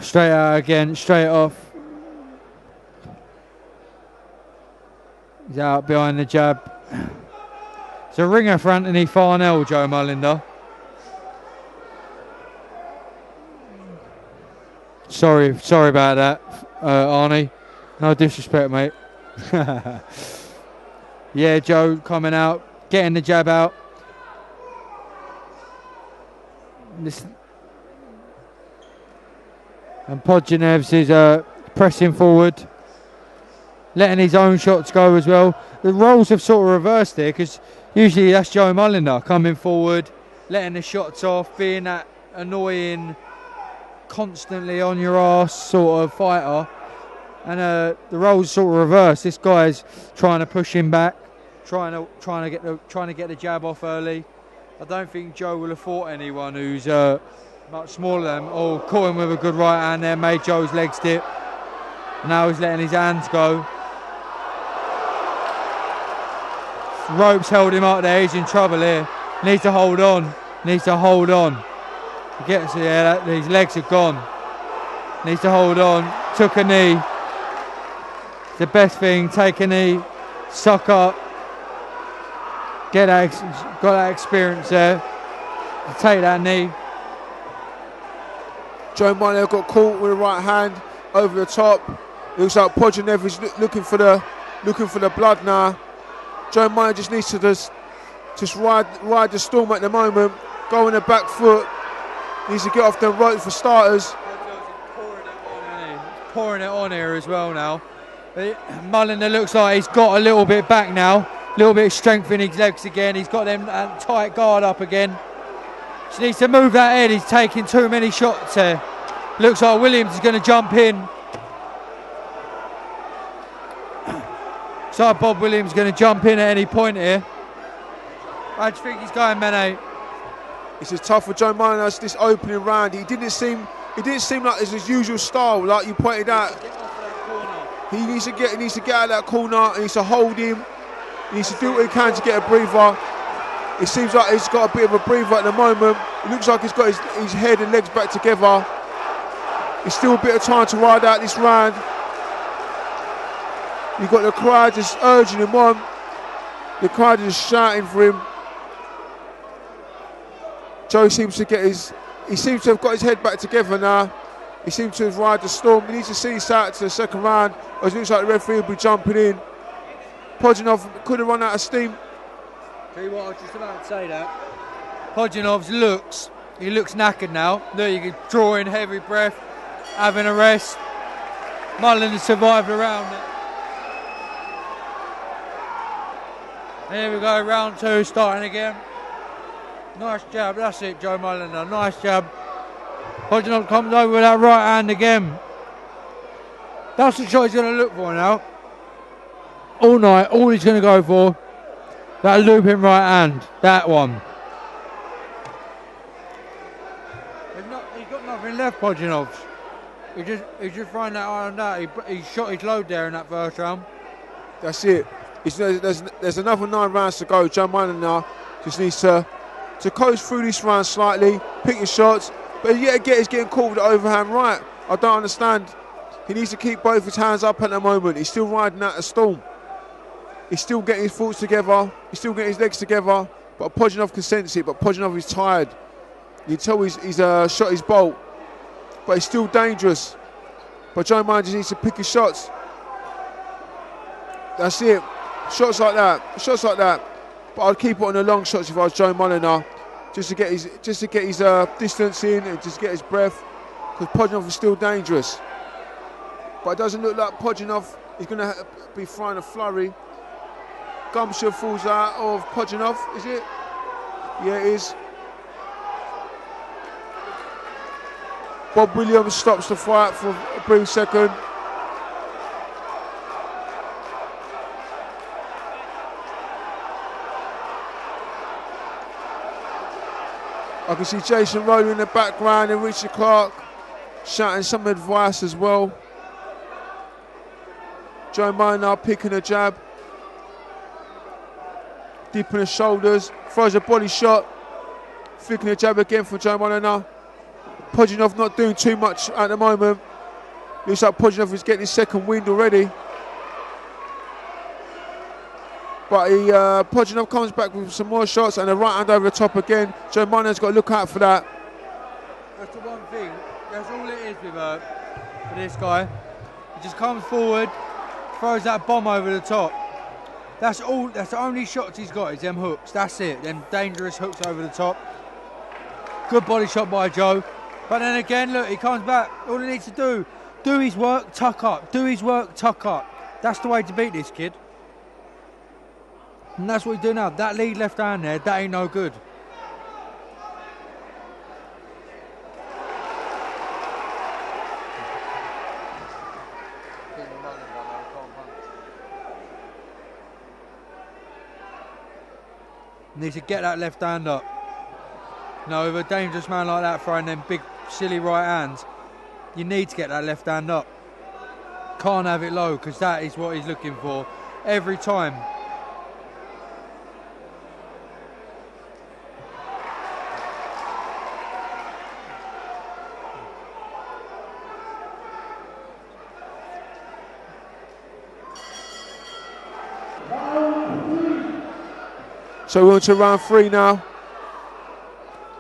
Straight out again, straight off. He's out behind the jab. It's a ringer for Anthony Farnell, Joe Mullender. Sorry about that, Arnie. No disrespect, mate. Yeah, Joe coming out, getting the jab out. And Pojonevs is pressing forward, letting his own shots go as well. The roles have sort of reversed there, because usually that's Joe Mullender coming forward, letting the shots off, being that annoying, constantly on your ass sort of fighter. And the roles sort of reversed. This guy's trying to push him back, trying to get the jab off early. I don't think Joe will have fought anyone who's much smaller than him. Oh, caught him with a good right hand there, made Joe's legs dip. Now he's letting his hands go. Ropes held him up there, he's in trouble here. Needs to hold on. He gets here, his legs are gone. Needs to hold on. Took a knee. It's the best thing, take a knee, suck up. Got that experience there. Take that knee. Joe Mullender got caught with the right hand over the top. It looks like Pojonev is looking for the blood now. Joe Mullender just needs to just ride the storm at the moment. Go on the back foot. Needs to get off the rope for starters. Pouring it on here as well now. Mullender looks like he's got a little bit back now. A little bit of strength in his legs again. He's got them tight guard up again. Just needs to move that head. He's taking too many shots here. Looks like Williams is going to jump in. So Bob Williams is going to jump in at any point here. I just think he's going, Mene. It's as tough for Joe Mullender this opening round. It didn't seem like it's his usual style, like you pointed out. He needs to get out of that corner. He needs to hold him. He needs to do what he can to get a breather. It seems like he's got a bit of a breather at the moment. It looks like he's got his head and legs back together. There's still a bit of time to ride out this round. You've got the crowd just urging him on. The crowd is shouting for him. Joe seems to have got his head back together now. He seems to have ride the storm. He needs to see this out to the second round, or it looks like the referee will be jumping in. Pojonov could have run out of steam. Tell you what, I was just about to say that. Pojonov's looks knackered now. Look, you can draw in heavy breath, having a rest. Mullender survived the round. Here we go, round two starting again. Nice jab, that's it, Joe Mullender, nice jab. Pojonov comes over with that right hand again. That's the shot he's going to look for now. All night, all he's going to go for. That looping right hand, that one. He's got nothing left, Pojonov. He's just throwing that iron out. He shot his load there in that first round. That's it. There's another 9 rounds to go. Joe Mullender just needs to coast through this round slightly, pick his shots, but yet again he's getting caught with the overhand right. I don't understand. He needs to keep both his hands up at the moment. He's still riding out a storm. He's still getting his thoughts together. He's still getting his legs together. But Pojonov can sense it. But Pojonov is tired. You can tell he's shot his bolt. But he's still dangerous. But Joe Mullender just needs to pick his shots. That's it. Shots like that. But I'd keep it on the long shots if I was Joe Mullender, just to get his distance in and just get his breath, because Pojonov is still dangerous. But it doesn't look like Pojonov is going to be throwing a flurry. Gumshoe falls out of Pojonov, is it? Yeah, it is. Bob Williams stops the fight for a brief second. I can see Jason Rowley in the background and Richard Clark shouting some advice as well. Joe Mullender picking a jab. Deep in the shoulders. Throws a body shot. Flicking a jab again for Joe Mullender. Pojonov not doing too much at the moment. Looks like Pojonov is getting his second wind already. But Pojonov comes back with some more shots and a right hand over the top again. Joe Mullender's got to look out for that. That's the one thing. That's all it is with this guy. He just comes forward, throws that bomb over the top. That's all. That's the only shots he's got is them hooks. That's it. Them dangerous hooks over the top. Good body shot by Joe. But then again, look, he comes back. All he needs to do his work, tuck up. Do his work, tuck up. That's the way to beat this kid. And that's what he's doing now. That lead left hand there, that ain't no good. Needs to get that left hand up. No, with a dangerous man like that throwing them big silly right hands, you need to get that left hand up. Can't have it low, because that is what he's looking for every time. So we're on to round 3 now.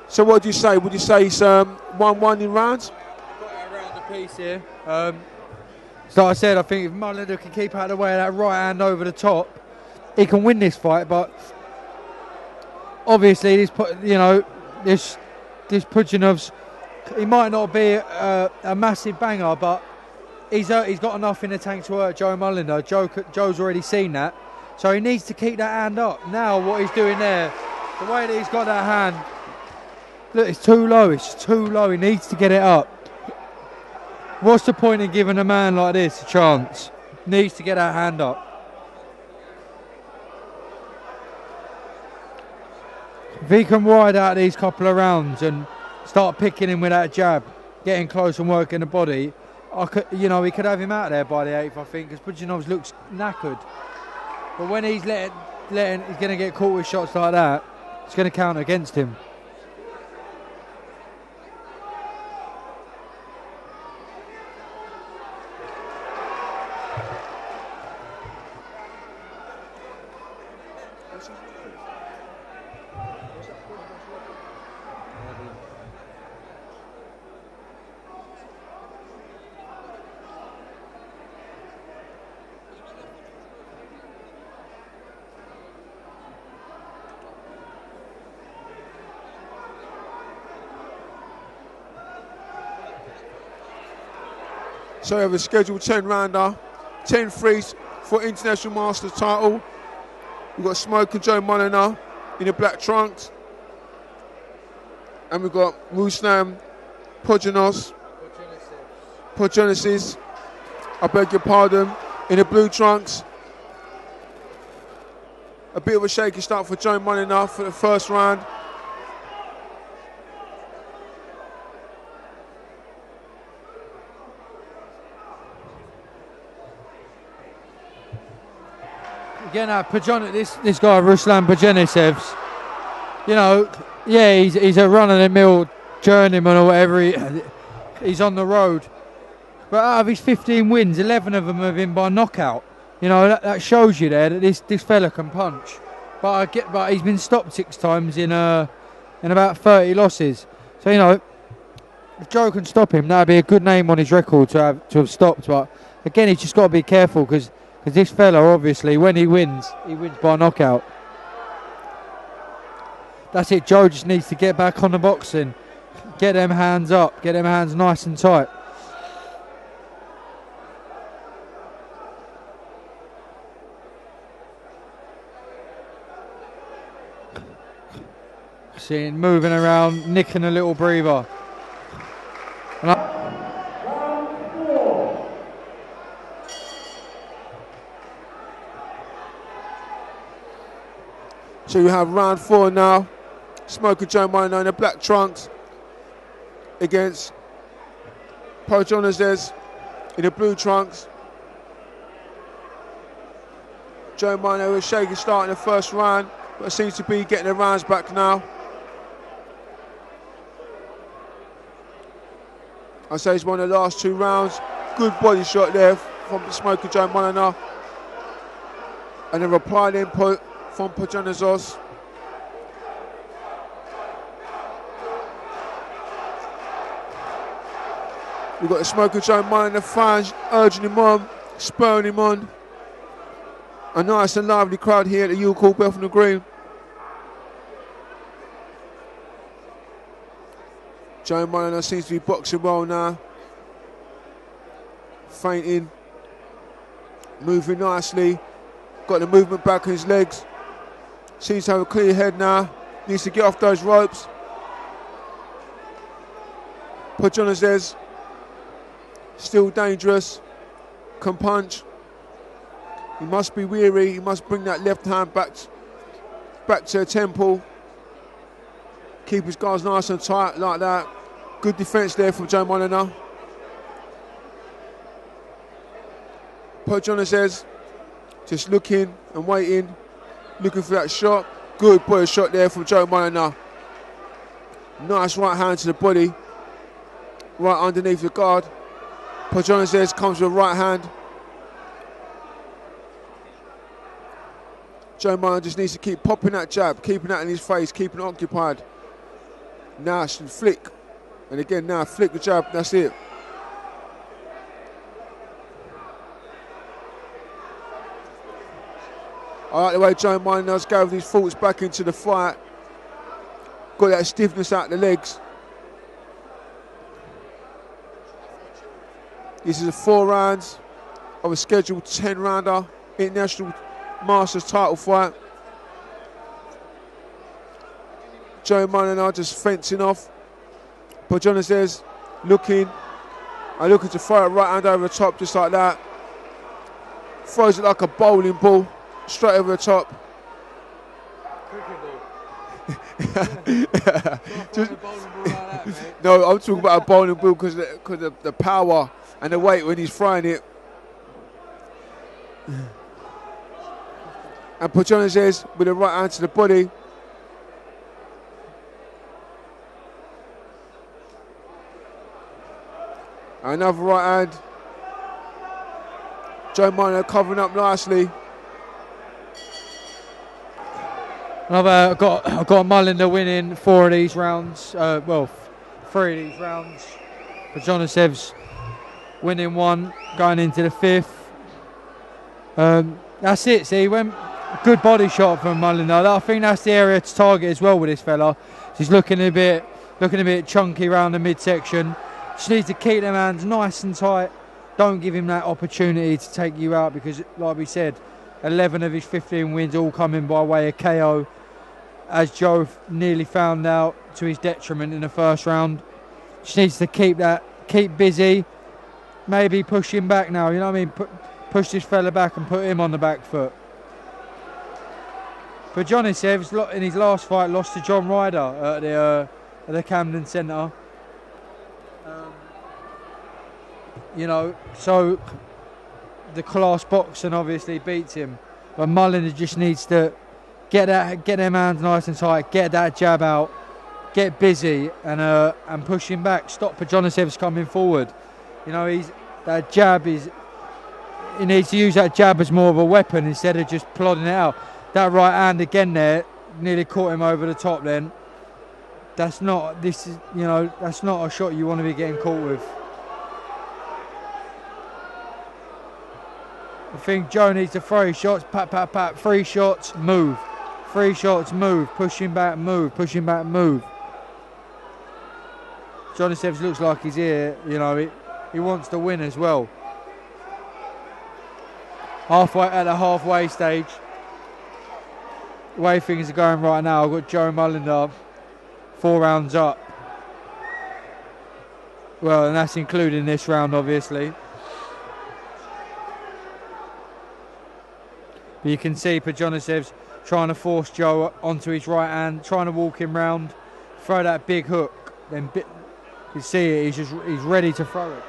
So what do you say? Would you say it's 1-1 in rounds? Got it around the piece here. So like I said, I think if Mullender can keep out of the way of that right hand over the top, he can win this fight. But obviously, this Pojonisevs, he might not be a massive banger, but he's got enough in the tank to hurt Joe Mullender. Joe's already seen that. So he needs to keep that hand up. Now what he's doing there, the way that he's got that hand, look, it's too low, it's too low. He needs to get it up. What's the point in giving a man like this a chance? Needs to get that hand up. If he can ride out these couple of rounds and start picking him with that jab, getting close and working the body, we could have him out there by the 8th, I think, because Pojonisevs looks knackered. But when he's he's going to get caught with shots like that, it's going to count against him. So we have a scheduled 10-rounder, 10 threes for International Masters title. We've got Smoke and Joe Mullender in the black trunks. And we've got Ruslan Pojonisevs, I beg your pardon, in the blue trunks. A bit of a shaky start for Joe Mullender for the first round. Again, this guy Ruslan Pojonisevs, he's a run-of-the-mill journeyman or whatever. He's on the road, but out of his 15 wins, 11 of them have been by knockout. That shows you there that this fella can punch. But he's been stopped 6 times in about 30 losses. So if Joe can stop him, that'd be a good name on his record to have stopped. But again, he's just got to be careful because this fella, obviously, when he wins by knockout. That's it. Joe just needs to get back on the boxing, get them hands up, get them hands nice and tight. See him moving around, nicking a little breather. So you have round 4 now. Smoker Joe Mullender in the black trunks against Pojonisevs in the blue trunks. Joe Mullender with a shaky start in the first round, but seems to be getting the rounds back now. I say it's one of the last 2 rounds. Good body shot there from the smoker Joe Mullender. And a reply input from Pojonisevs. We've got the smoker Joe Mullender fans urging him on, spurring him on. A nice and lively crowd here at the U Call Bethnal Green. Joe Mullender seems to be boxing well now. Feinting, moving nicely. Got the movement back in his legs. Seems to have a clear head now. Needs to get off those ropes. Pojonisevs, still dangerous. Can punch. He must be weary. He must bring that left hand back to the temple. Keep his guards nice and tight like that. Good defence there from Joe Mullender. Pojonisevs just looking and waiting, looking for that shot. Good body shot there from Joe Mullender. Nice right hand to the body, right underneath the guard. Pojonisevs comes with a right hand. Joe Mullender just needs to keep popping that jab, keeping that in his face, keeping it occupied. Now flick, and again now flick the jab, that's it. I like the way Joe Mullender's gathered his thoughts back into the fight. Got that stiffness out the legs. This is 4 rounds of a scheduled 10-rounder International Masters title fight. Joe Mullender just fencing off. Pojonisevs looking to throw a right hand over the top just like that. Throws it like a bowling ball, straight over the top. No, I'm talking about a bowling ball because of the power and the weight when he's throwing it. And Pojonisevs with a right hand to the body. Another right hand. Joe Mullender covering up nicely. I've got Mullender winning 4 of these rounds. 3 of these rounds. Pojonisevs winning 1, going into the 5th. That's it. See, went good body shot from Mullender. I think that's the area to target as well with this fella. He's looking a bit chunky around the midsection. Just needs to keep them hands nice and tight. Don't give him that opportunity to take you out because, like we said, 11 of his 15 wins all coming by way of KO. As Joe nearly found out to his detriment in the first round. Just needs to keep busy. Maybe push him back now, you know what I mean? Push this fella back and put him on the back foot. Pojonisevs, in his last fight, lost to John Ryder at the Camden Centre. So the class boxing obviously beats him, but Mullender just needs to get them hands nice and tight, get that jab out, get busy, and push him back. Stop Pojonisevs coming forward. He needs to use that jab as more of a weapon instead of just plodding it out. That right hand again there nearly caught him over the top. Then that's not a shot you want to be getting caught with. I think Joe needs to throw his shots, pat, 3 shots, move. 3 shots, move, push him back, move, push him back, move. Pojonisevs looks like he's here, he wants to win as well. At the halfway stage, the way things are going right now, I've got Joe Mullender 4 rounds up. Well, and that's including this round, obviously. But you can see Pojonisevs trying to force Joe onto his right hand, trying to walk him round, throw that big hook. Then you see it, he's ready to throw it.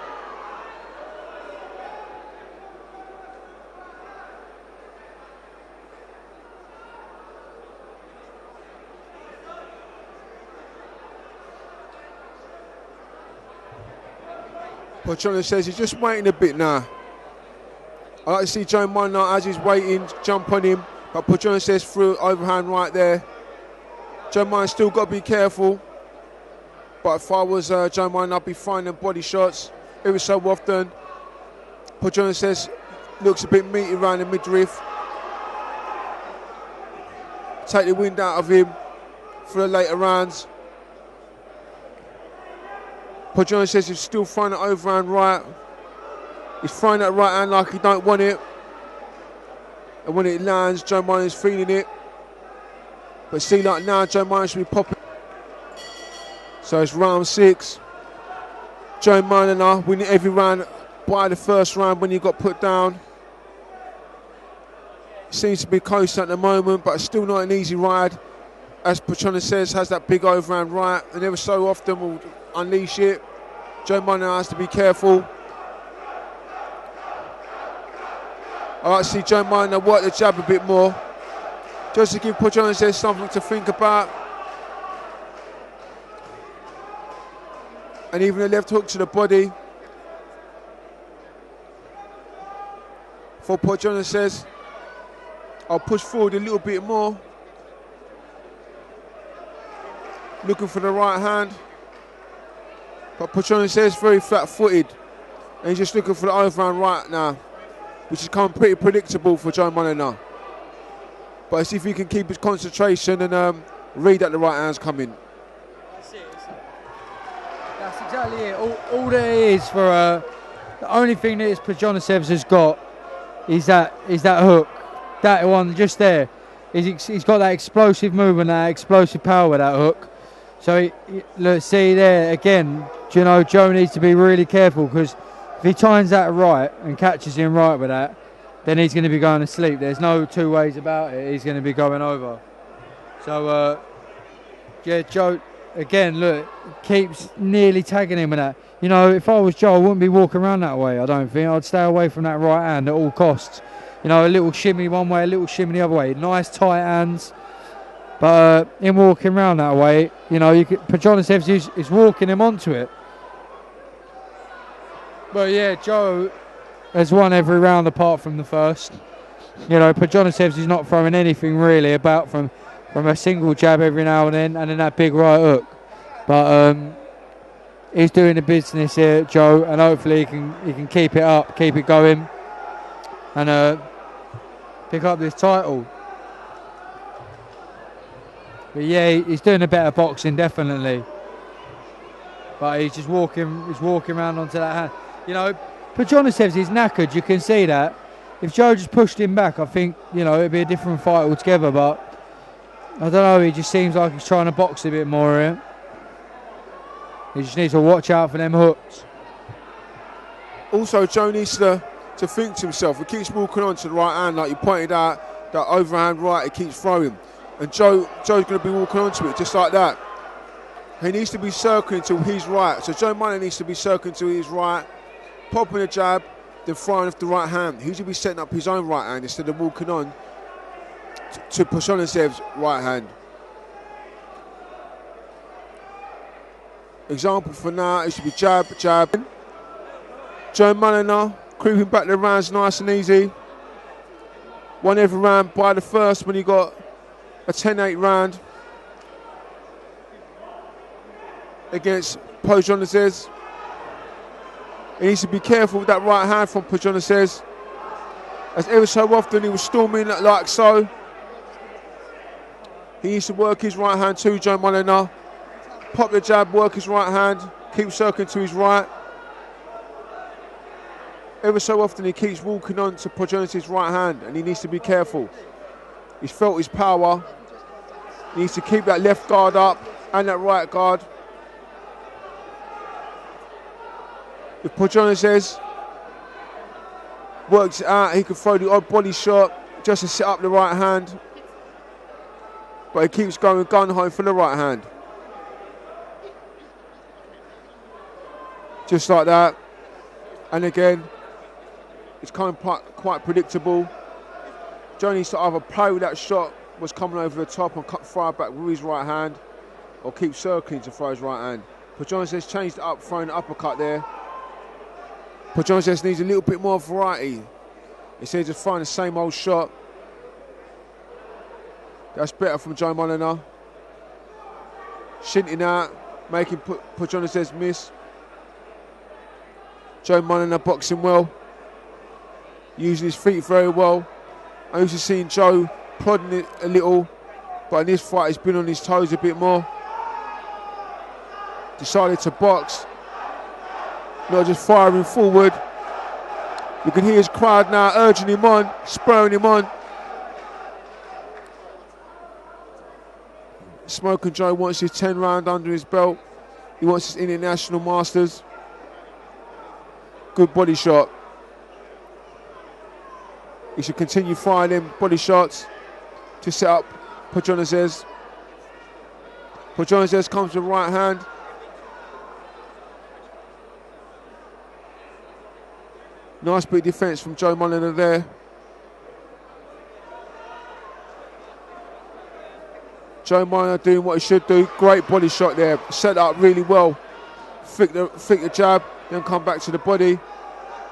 Pojonisevs he's just waiting a bit now. I like to see Joe Mullender as he's waiting, jump on him, but Pojonisevs threw overhand right there. Joe Mullender still got to be careful, but if I was Joe Mullender, I'd be throwing them body shots every so often. Pojonisevs looks a bit meaty around the midriff. Take the wind out of him for the later rounds. Pojonisevs is still throwing it overhand right. He's throwing that right hand like he don't want it. And when it lands, Joe Mullender's feeling it. But see, like now, Joe Mullender should be popping. So it's round 6. Joe Mullender winning every round by the first round when he got put down. Seems to be close at the moment, but it's still not an easy ride. As Pojonisevs has that big overhand right, and ever so often will unleash it. Joe Mullender has to be careful. I like to see Joe Mullender work the jab a bit more, just to give Pojonisevs something to think about. And even a left hook to the body for Pojonisevs. I'll push forward a little bit more. Looking for the right hand. But Pojonisevs very flat-footed. And he's just looking for the overhand right now, which has become pretty predictable for Joe Mullender. But let's see if he can keep his concentration and read that the right hand's coming. That's exactly it. All there is for the only thing that Pojonisevs has got is that hook. That one just there. He's got that explosive movement, that explosive power with that hook. So look, see there again. You know, Joe needs to be really careful, because if he times that right and catches him right with that, then he's going to be going to sleep. There's no two ways about it. He's going to be going over. So yeah, Joe again. Look, keeps nearly tagging him with that. You know, if I was Joe, I wouldn't be walking around that way. I don't think I'd stay away from that right hand at all costs. You know, a little shimmy one way, a little shimmy the other way. Nice tight hands. But him walking around that way, you know, Pojonisevs is walking him onto it. But yeah, Joe has won every round apart from the first. You know, Pojonisevs is not throwing anything really about from a single jab every now and then that big right hook. But he's doing the business here, Joe, and hopefully he can keep it up, keep it going, and pick up this title. But yeah, he's doing a better boxing, definitely. But he's just walking around onto that hand. You know, Pojonisevs is knackered, you can see that. If Joe just pushed him back, I think, you know, it'd be a different fight altogether. But I don't know, he just seems like he's trying to box a bit more here. He just needs to watch out for them hooks. Also, Joe needs to think to himself. He keeps walking on to the right hand, like you pointed out, that overhand right, he keeps throwing. And Joe's going to be walking onto it just like that. He needs to be circling to his right. So Joe Mullender needs to be circling to his right, popping a jab, then throwing off the right hand. He should be setting up his own right hand instead of walking on to Pojonisevs' right hand. Example for now, it should be jab, jab. Joe Mullender creeping back the rounds nice and easy. Won every round by the first when he got a 10-8 round against Pojonisevs. He needs to be careful with that right hand from Pojonisevs, as ever so often he was storming like so. He needs to work his right hand too, Joe Mullender. Pop the jab, work his right hand, keep circling to his right. Ever so often he keeps walking on to Pojonisevs' right hand, and he needs to be careful. He's felt his power. He needs to keep that left guard up and that right guard. If Pojonisevs works it out, he can throw the odd body shot just to set up the right hand. But he keeps going gun-ho for the right hand. Just like that. And again, it's kind of quite predictable. Joe needs to either play with that shot, was coming over the top, and fire back with his right hand, or keep circling to throw his right hand. Pojonisevs changed it up, throwing an uppercut there. Pojonisevs needs a little bit more variety. Instead of just throwing the same old shot. That's better from Joe Mullender. Shinting out, making Pojonisevs miss. Joe Mullender boxing well. Using his feet very well. I used to seeing Joe prodding it a little, but in this fight he's been on his toes a bit more. Decided to box, not just firing forward. You can hear his crowd now urging him on, spurring him on. Smoking Joe wants his 10 round under his belt. He wants his international masters. Good body shot. He should continue firing them body shots to set up Pojonisevs. Pojonisevs comes with right hand. Nice big defence from Joe Mullender there. Joe Mullender doing what he should do. Great body shot there. Set up really well. Flick the jab, then come back to the body.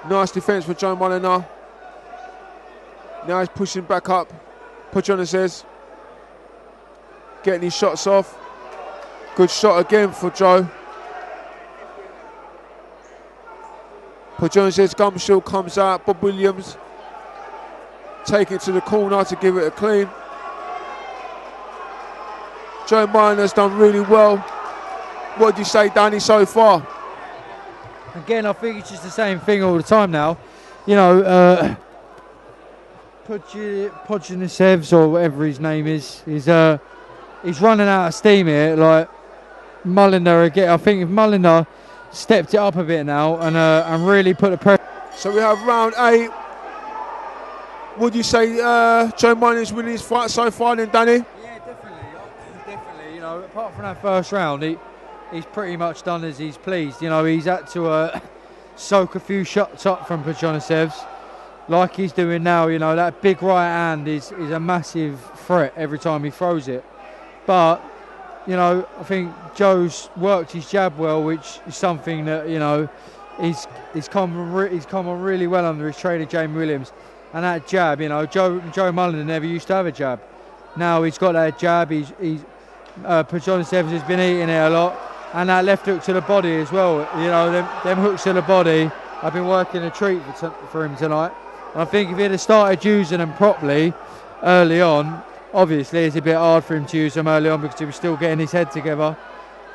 Nice defence for Joe Mullender. Now he's pushing back up. Pojonisevs getting his shots off. Good shot again for Joe. Pojonisevs gum shield comes out. Bob Williams take it to the corner to give it a clean. Joe Mullender's done really well. What do you say, Danny, so far? Again, I think it's just the same thing all the time now. You know, Pojonisevs, or whatever his name is, he's running out of steam here. Like Mullender again. I think if Mullender stepped it up a bit now and really put the pressure. So we have round 8. Would you say Joe Mullender's winning his fight so far then, Danny? Yeah, definitely. You know, apart from that first round, he's pretty much done as he's pleased. You know, he's had to soak a few shots up from Pojonisevs, like he's doing now. You know, that big right hand is a massive threat every time he throws it. But you know, I think Joe's worked his jab well, which is something that, you know, he's come on really well under his trainer Jamie Williams. And that jab, you know, Joe Mullender never used to have a jab. Now he's got that jab. Pojonisevs has been eating it a lot, and that left hook to the body as well. You know, them hooks to the body have been working a treat for him tonight. And I think if he'd have started using them properly early on. Obviously, it's a bit hard for him to use them early on because he was still getting his head together.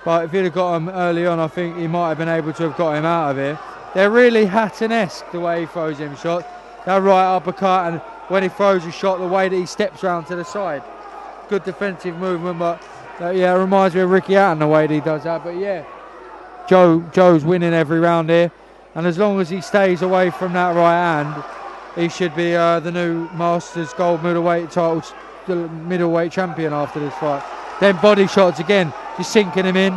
But if he'd have got them early on, I think he might have been able to have got him out of here. They're really Hatton-esque, the way he throws him shots. That right uppercut, and when he throws a shot, the way that he steps round to the side. Good defensive movement, but yeah, it reminds me of Ricky Hatton, the way that he does that. But yeah, Joe's winning every round here. And as long as he stays away from that right hand, he should be the new Masters Gold Middleweight title, the middleweight champion after this fight. Then body shots again, just sinking him in,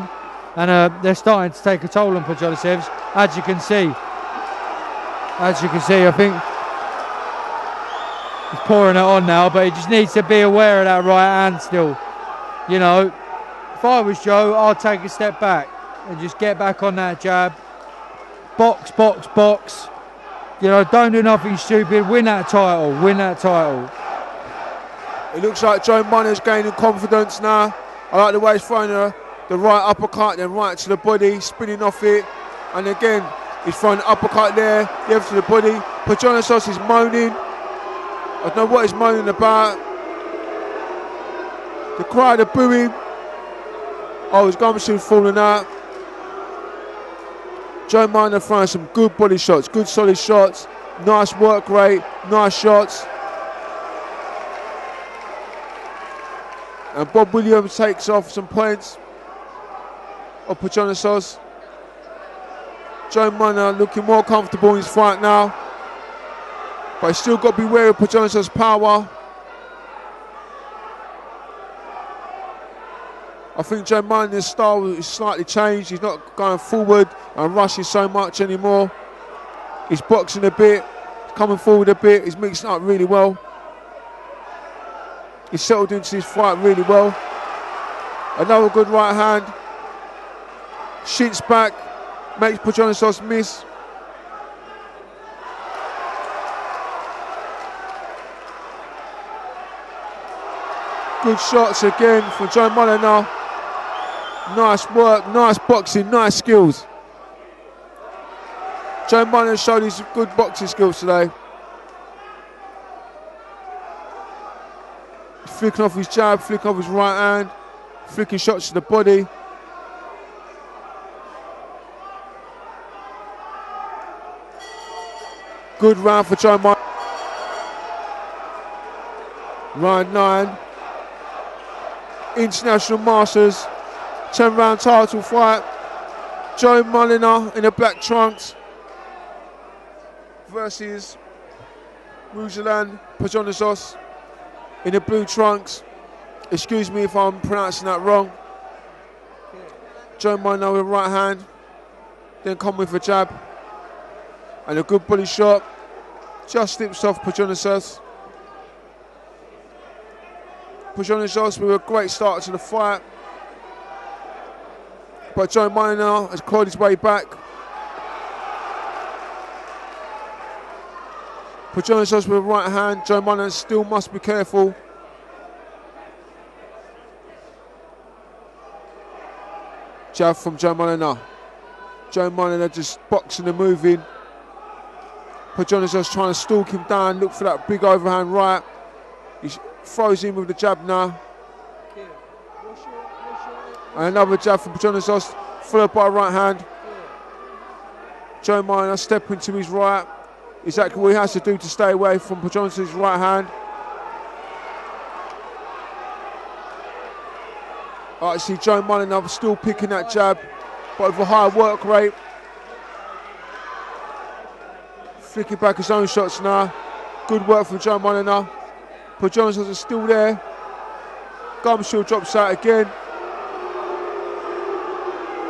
and they're starting to take a toll on Pojonisevs, as you can see. I think he's pouring it on now, but he just needs to be aware of that right hand still. You know, if I was Joe, I'd take a step back and just get back on that jab. Box. You know, don't do nothing stupid. Win that title. It looks like Joe Mullender's gaining confidence now. I like the way he's throwing the right uppercut, then right to the body, spinning off it. And again, he's throwing the uppercut there, left to the body. Pojonisevs is moaning. I don't know what he's moaning about. The crowd are booing. Oh, his gum shield falling out. Joe Mullender throwing some good body shots, good solid shots. Nice work rate, nice shots. And Bob Williams takes off some points of Pojonisevs. Joe Mullender looking more comfortable in his fight now. But he's still got to be wary of Pojonisevs' power. I think Joe Mullender's style is slightly changed. He's not going forward and rushing so much anymore. He's boxing a bit, coming forward a bit. He's mixing up really well. He's settled into his fight really well. Another good right hand. Shins back, makes Pojonisevs miss. Good shots again from Joe Mullender. Nice work, nice boxing, nice skills. Joe Mullender showed his good boxing skills today. Flicking off his jab, flicking off his right hand, flicking shots to the body. Good round for Joe Mullender. Round 9. International Masters 10-round title fight. Joe Mullender in the black trunks versus RUSLANS POJONISEVS in the blue trunks. Excuse me if I'm pronouncing that wrong. Joe Mullender with right hand, then come with a jab and a good body shot. Just slips off Pojonisevs. Pojonisevs with a great start to the fight, but Joe Mullender has clawed his way back. Pojonisevs with a right hand. Joe Mullender still must be careful. Jab from Joe Mullender. Joe Mullender just boxing and moving. Pojonisevs trying to stalk him down, look for that big overhand right. He throws in with the jab now. And another jab from Pojonisevs, followed by a right hand. Joe Mullender stepping to his right. Exactly what he has to do to stay away from Pojonisevs' right hand. I see Joe Mullender still picking that jab, but with a higher work rate. Flicking back his own shots now. Good work from Joe Mullender. Pojonisevs is still there. Gumshield drops out again.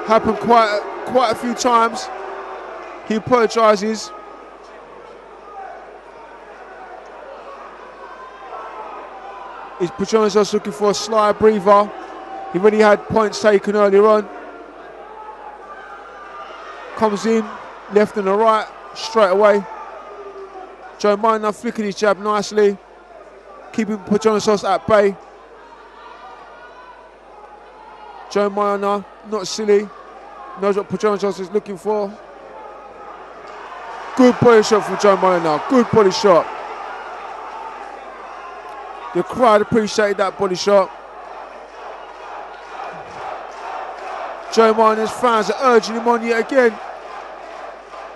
Happened quite a few times. He apologises. Is Pojonisevs looking for a sly breather? He already had points taken earlier on. Comes in, left and the right, straight away. Joe Mullender flicking his jab nicely, keeping Pojonisevs at bay. Joe Mullender, not silly, knows what Pojonisevs is looking for. Good body shot from Joe Mullender, good body shot. The crowd appreciated that body shot. Joe Mullender's fans are urging him on yet again.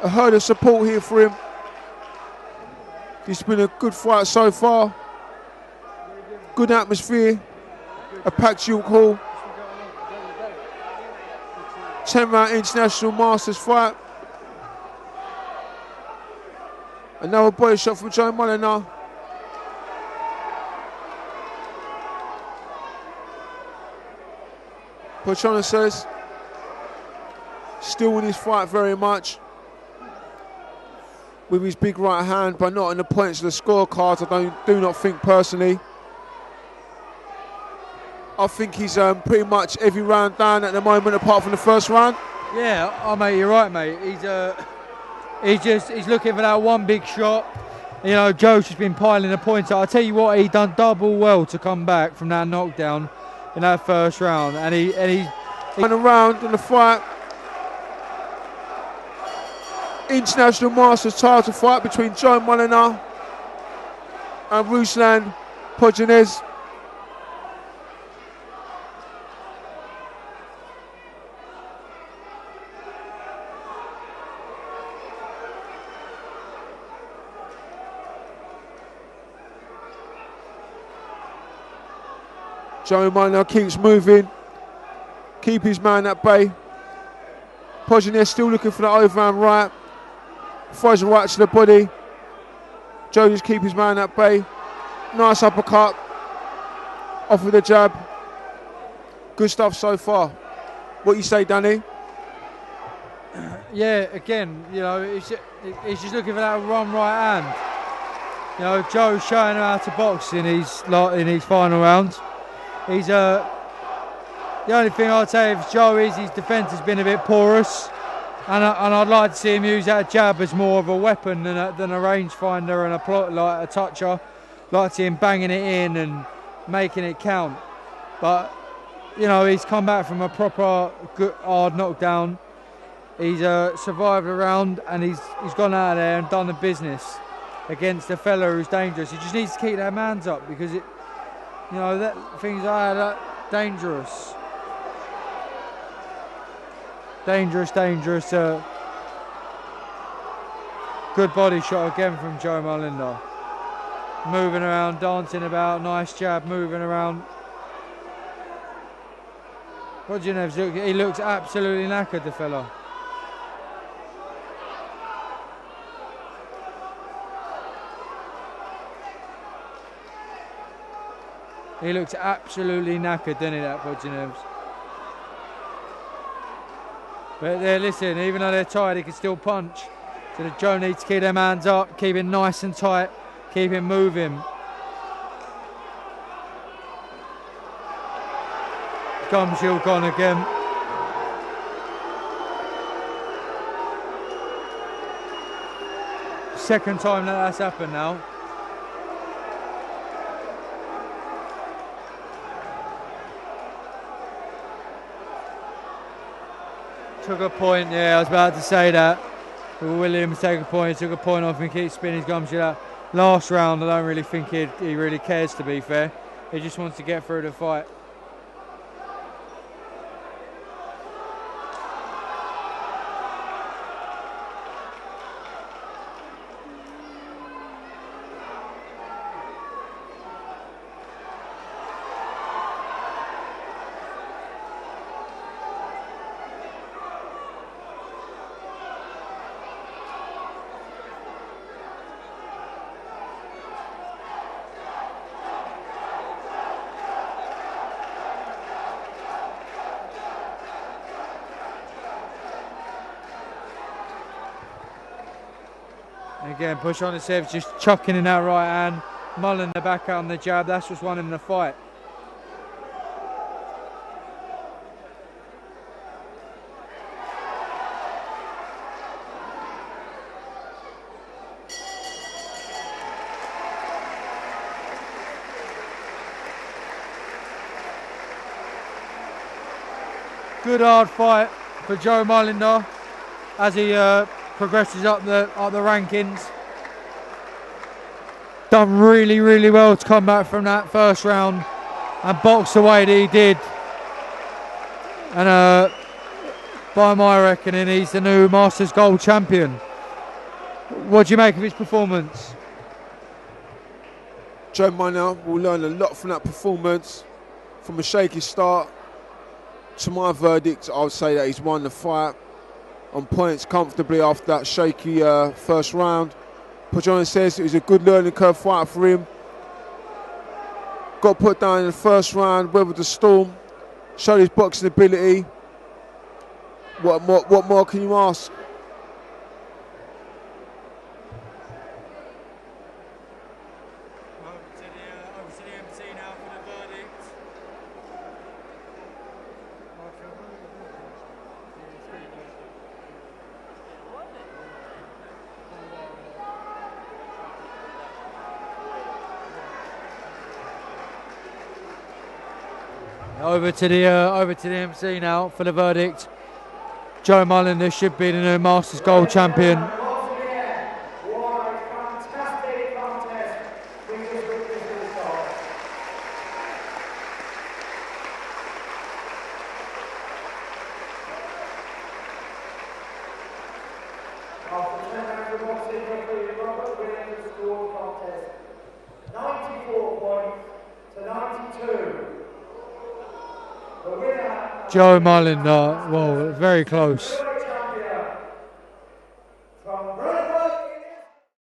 A herd of support here for him. It's been a good fight so far. Good atmosphere. A packed York Hall. 10-round International Masters fight. Another body shot from Joe Mullender. Pojonisevs still in his fight very much with his big right hand, but not in the points of the scorecards. I do not think personally. I think he's pretty much every round down at the moment, apart from the first round. Yeah, oh mate, you're right, mate. He's looking for that one big shot. You know, Joe's just been piling the points up. I tell you what, he done double well to come back from that knockdown in that first round, and he went around in the fight. International Masters title fight between Joe Mullender and RUSLANS POJONISEVS. Joe Mullender keeps moving, keep his man at bay. Pojonisevs still looking for that overhand right. Throws a right to the body. Joe just keep his man at bay. Nice uppercut. Off with the jab. Good stuff so far. What you say, Danny? Yeah, again, you know, he's just looking for that run right hand. You know, Joe's showing him how to box in his final rounds. He's the only thing I'd say of Joe is his defence has been a bit porous, and I'd like to see him use that jab as more of a weapon than a rangefinder and a toucher. Like to see him banging it in and making it count. But, you know, he's come back from a proper good, hard knockdown. He's survived a round, and he's gone out of there and done the business against a fella who's dangerous. He just needs to keep their hands up, because it, you know, that things are that dangerous. Dangerous. Good body shot again from Joe Mullender. Moving around, dancing about, nice jab, moving around. Pojinevs, he looks absolutely knackered, the fella. He looks absolutely knackered, doesn't he, that Pojinevs? But listen, even though they're tired, he can still punch. So the Joe needs to keep them hands up, keep him nice and tight, keep him moving. Gum shield gone again. Second time that's happened now. Took a point, yeah, I was about to say that. Williams take a point, he took a point off and keeps spinning his gum shield out. Last round, I don't really think he really cares, to be fair. He just wants to get through the fight. Again, Pojonisevs just chucking in that right hand. Mullender back out on the jab. That's what's won him the fight. Good hard fight for Joe Mullender as he progresses up the rankings. Done really well to come back from that first round and box the way that he did. And by my reckoning, he's the new Masters Gold champion. What do you make of his performance? Joe Mullender will learn a lot from that performance. From a shaky start to my verdict, I would say that he's won the fight on points comfortably after that shaky first round. Pojonisevs, it was a good learning curve fight for him. Got put down in the first round, weathered the storm, showed his boxing ability. What more can you ask? Over to the MC now for the verdict. Over to the MC now for the verdict. Joe Mullender should be the new Masters Gold champion. Joe Mullender, well, very close.